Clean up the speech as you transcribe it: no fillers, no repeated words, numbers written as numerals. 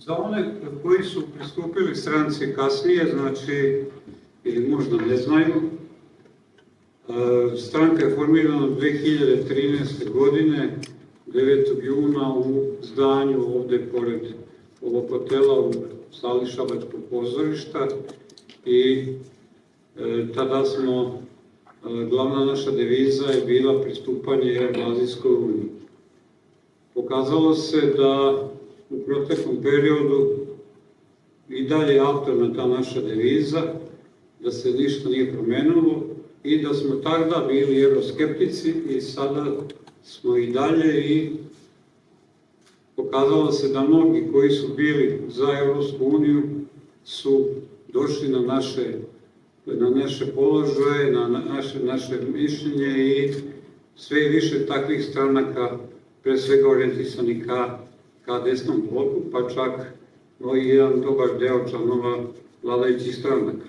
Za one koji su pristupili stranci kasnije, znači, ili možda ne znaju, stranka je formirana 2013. godine, 9. juna u zdanju ovde pored ovog hotela u sali Šabačkog pozorišta i tada smo, glavna naša deviza je bila pristupanje Evroazijskoj uniji. Pokazalo se da u proteklom periodu i dalje je aktualna ta naša deviza, da se ništa nije promenilo i da smo tada bili evroskeptici i sada smo i dalje i pokazalo se da mnogi koji su bili za Evropsku uniju su došli na naše položaje, na naše mišljenje i sve više takvih stranaka, pre svega orijentisanih ka desnom bloku, pa čak i jedan dobar deo članova vladajućih stranaka.